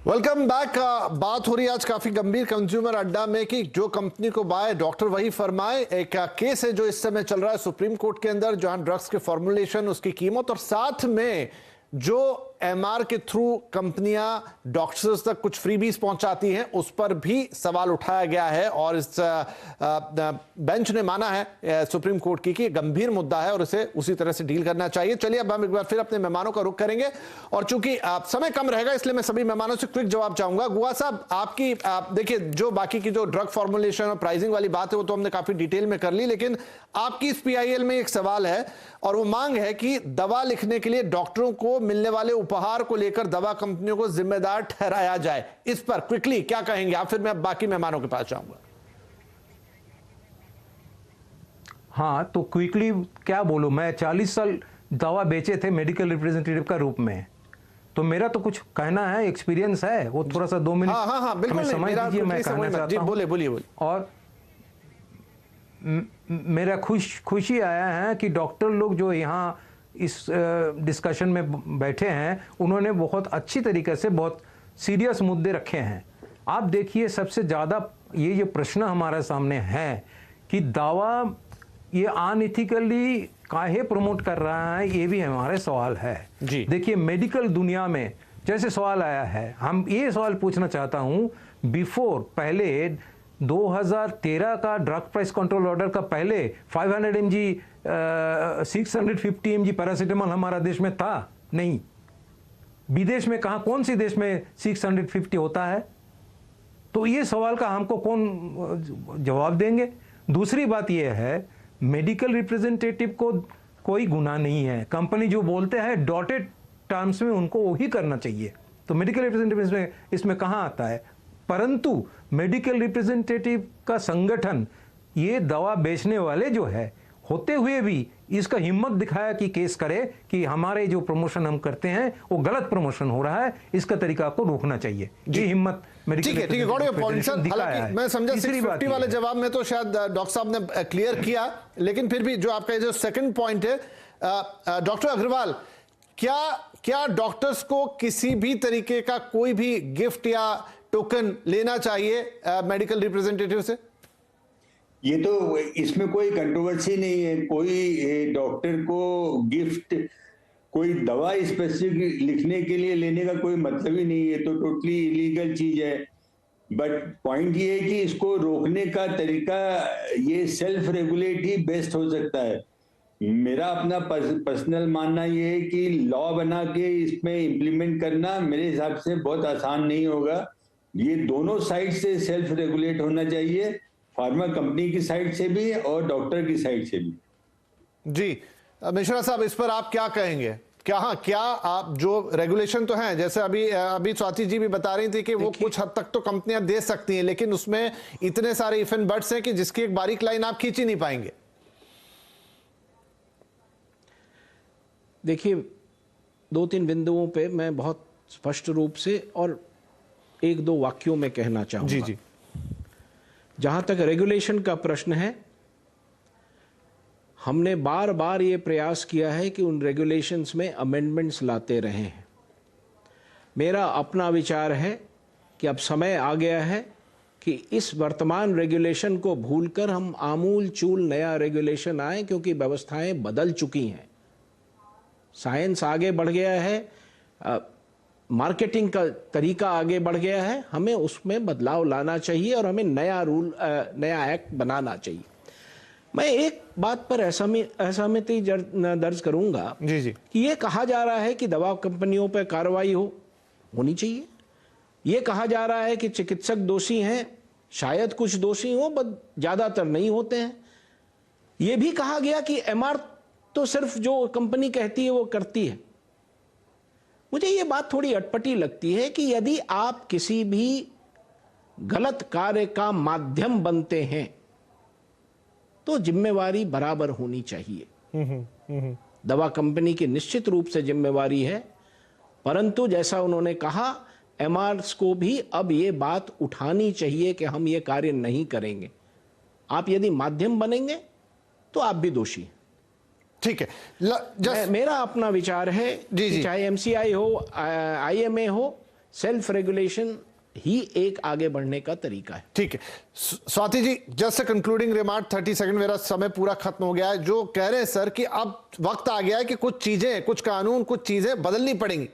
Welcome back. बात हो रही है आज काफी गंभीर कंज्यूमर अड्डा में कि जो कंपनी को बाय डॉक्टर वही फरमाए। एक केस है जो इस समय चल रहा है सुप्रीम कोर्ट के अंदर, जहां ड्रग्स के फॉर्मुलेशन, उसकी कीमत और साथ में जो एमआर के थ्रू कंपनियां डॉक्टर्स तक कुछ फ्रीबीज पहुंचाती हैं, उस पर भी सवाल उठाया गया है। और इस बेंच ने माना है सुप्रीम कोर्ट की कि गंभीर मुद्दा है और इसे उसी तरह से डील करना चाहिए। चलिए अब हम एक बार फिर अपने मेहमानों का रुख करेंगे और चूंकि समय कम रहेगा इसलिए मैं सभी मेहमानों से क्विक जवाब चाहूंगा। गुहा साहब, आपकी देखिए जो बाकी की जो ड्रग फॉर्मुलेशन और प्राइसिंग वाली बात है वो तो हमने काफी डिटेल में कर ली, लेकिन आपकी इस पीआईएल में एक सवाल है और वो मांग है कि दवा लिखने के लिए डॉक्टरों को मिलने वाले उपहार को लेकर दवा कंपनियों को जिम्मेदार ठहराया जाए। इस पर क्विकली क्या कहेंगे आप, फिर मैं बाकी मेहमानों के पास जाऊंगा। हाँ, तो क्विकली क्या बोलूं, मैं 40 साल दवा बेचे थे मेडिकल रिप्रेजेंटेटिव का रूप में, तो मेरा तो कुछ कहना है, एक्सपीरियंस है, वो थोड़ा सा 2 मिनट हाँ, बिल्कुल समय दीजिए, मैं कहना चाहता हूं। बोलिए। और मेरा खुशी आया है कि डॉक्टर लोग जो यहाँ इस डिस्कशन में बैठे हैं, उन्होंने बहुत अच्छी तरीके से बहुत सीरियस मुद्दे रखे हैं। आप देखिए, सबसे ज़्यादा ये जो प्रश्न हमारे सामने है कि दवा ये अनइथिकली काहे प्रमोट कर रहा है, ये भी हमारे सवाल है जी। देखिए, मेडिकल दुनिया में जैसे सवाल आया है, हम ये सवाल पूछना चाहता हूँ, पहले 2013 का ड्रग प्राइस कंट्रोल ऑर्डर का पहले 500 mg 650 mg पैरासीटामोल हमारा देश में था? नहीं। विदेश में कहाँ, कौन सी देश में 650 होता है? तो ये सवाल का हमको कौन जवाब देंगे? दूसरी बात ये है, मेडिकल रिप्रेजेंटेटिव को कोई गुनाह नहीं है। कंपनी जो बोलते हैं डॉटेड टर्म्स में उनको वही करना चाहिए, तो मेडिकल रिप्रेजेंटेटिव इसमें कहाँ आता है? परंतु मेडिकल रिप्रेजेंटेटिव का संगठन ये दवा बेचने वाले जो है होते हुए भी इसका हिम्मत दिखाया कि केस करे कि हमारे जो प्रमोशन हम करते हैं वो गलत प्रमोशन हो रहा है, इसका तरीका को रोकना चाहिए। ये हिम्मत ठीक है, मैं समझा 650 वाले जवाब में तो शायद डॉक्टर साहब ने क्लियर किया, लेकिन फिर भी जो आपका जो सेकंड पॉइंट है, डॉक्टर अग्रवाल, क्या डॉक्टर्स को किसी भी तरीके का कोई भी गिफ्ट या टोकन लेना चाहिए मेडिकल रिप्रेजेंटेटिव से? ये तो इसमें कोई कंट्रोवर्सी नहीं है। कोई डॉक्टर को गिफ्ट, कोई दवा स्पेसिफिक लिखने के लिए लेने का कोई मतलब ही नहीं है, तो टोटली इलीगल चीज है। बट पॉइंट ये है कि इसको रोकने का तरीका ये सेल्फ रेगुलेट ही बेस्ट हो सकता है। मेरा अपना पर्सनल मानना ये है कि लॉ बना के इसमें इम्प्लीमेंट करना मेरे हिसाब से बहुत आसान नहीं होगा। ये दोनों साइड से सेल्फ रेगुलेट होना चाहिए, फार्मा कंपनी की साइड से भी और डॉक्टर की साइड से भी। जी मिश्रा साहब, इस पर आप क्या कहेंगे? क्या आप जो रेगुलेशन तो हैं, जैसे अभी स्वाति जी भी बता रही थी कि वो कुछ हद तक तो कंपनियां दे सकती हैं, लेकिन उसमें इतने सारे इफ एंड बट्स हैं कि जिसकी एक बारीक लाइन आप खींच ही नहीं पाएंगे। देखिए, 2-3 बिंदुओं पे मैं बहुत स्पष्ट रूप से और 1-2 वाक्यों में कहना चाहूंगा। जी। जहां तक रेगुलेशन का प्रश्न है, हमने बार बार ये प्रयास किया है कि उन रेगुलेशंस में अमेंडमेंट्स लाते रहे हैं। मेरा अपना विचार है कि अब समय आ गया है कि इस वर्तमान रेगुलेशन को भूलकर हम आमूल चूल नया रेगुलेशन आए, क्योंकि व्यवस्थाएं बदल चुकी हैं, साइंस आगे बढ़ गया है, मार्केटिंग का तरीका आगे बढ़ गया है। हमें उसमें बदलाव लाना चाहिए और हमें नया एक्ट बनाना चाहिए। मैं एक बात पर असहमति दर्ज करूंगा जी। कि ये कहा जा रहा है कि दवा कंपनियों पर कार्रवाई होनी चाहिए। ये कहा जा रहा है कि चिकित्सक दोषी हैं, शायद कुछ दोषी हो, बट ज्यादातर नहीं होते हैं। ये भी कहा गया कि एमआर तो सिर्फ जो कंपनी कहती है वो करती है। मुझे ये बात थोड़ी अटपटी लगती है कि यदि आप किसी भी गलत कार्य का माध्यम बनते हैं तो जिम्मेवारी बराबर होनी चाहिए। दवा कंपनी की निश्चित रूप से जिम्मेवारी है, परंतु जैसा उन्होंने कहा, एमआरएस को भी अब ये बात उठानी चाहिए कि हम ये कार्य नहीं करेंगे। आप यदि माध्यम बनेंगे तो आप भी दोषी हैं। ठीक है, मेरा अपना विचार है कि चाहे एमसीआई हो, आईएमए हो सेल्फ रेगुलेशन ही एक आगे बढ़ने का तरीका है। ठीक है Swati ji, just concluding remark 30 second, मेरा समय पूरा खत्म हो गया है। जो कह रहे हैं सर कि अब वक्त आ गया है कि कुछ चीजें, कुछ कानून, कुछ चीजें बदलनी पड़ेंगी।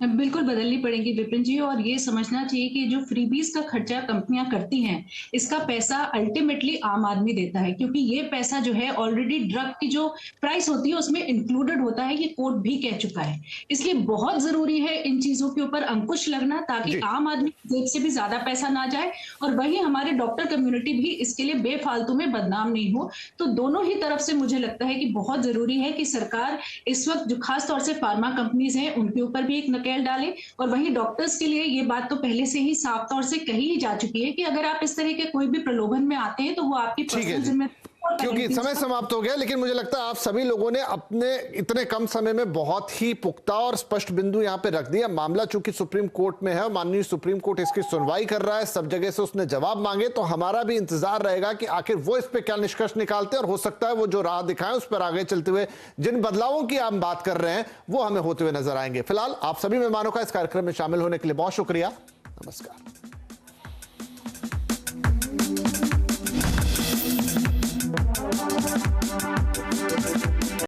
बिल्कुल बदलनी पड़ेगी विपिन जी, और ये समझना चाहिए कि जो फ्रीबीज का खर्चा कंपनियां करती हैं, इसका पैसा अल्टीमेटली आम आदमी देता है, क्योंकि ये पैसा जो है ऑलरेडी ड्रग की जो प्राइस होती है उसमें इंक्लूडेड होता है, ये कोर्ट भी कह चुका है। इसलिए बहुत जरूरी है इन चीजों के ऊपर अंकुश लगना, ताकि आम आदमी जेब से भी ज्यादा पैसा ना जाए और वही हमारे डॉक्टर कम्युनिटी भी इसके लिए बेफालतू में बदनाम नहीं हो। तो दोनों ही तरफ से मुझे लगता है कि बहुत जरूरी है कि सरकार इस वक्त जो खास तौर से फार्मा कंपनीज हैं उनके ऊपर भी एक डालें, और वहीं डॉक्टर्स के लिए ये बात तो पहले से ही साफ तौर से कही ही जा चुकी है कि अगर आप इस तरह के कोई भी प्रलोभन में आते हैं तो वो आपकी पर्सनल जिम्मेदारी। क्योंकि समय समाप्त हो गया, लेकिन मुझे लगता है आप सभी लोगों ने अपने इतने कम समय में बहुत ही पुख्ता और स्पष्ट बिंदु यहां पे रख दिया। मामला चूंकि सुप्रीम कोर्ट में है, माननीय सुप्रीम कोर्ट इसकी सुनवाई कर रहा है, सब जगह से उसने जवाब मांगे, तो हमारा भी इंतजार रहेगा कि आखिर वो इस पे क्या निष्कर्ष निकालते हैं, और हो सकता है वो जो राह दिखाएं उस पर आगे चलते हुए जिन बदलावों की आप बात कर रहे हैं वो हमें होते हुए नजर आएंगे। फिलहाल आप सभी मेहमानों का इस कार्यक्रम में शामिल होने के लिए बहुत शुक्रिया। नमस्कार।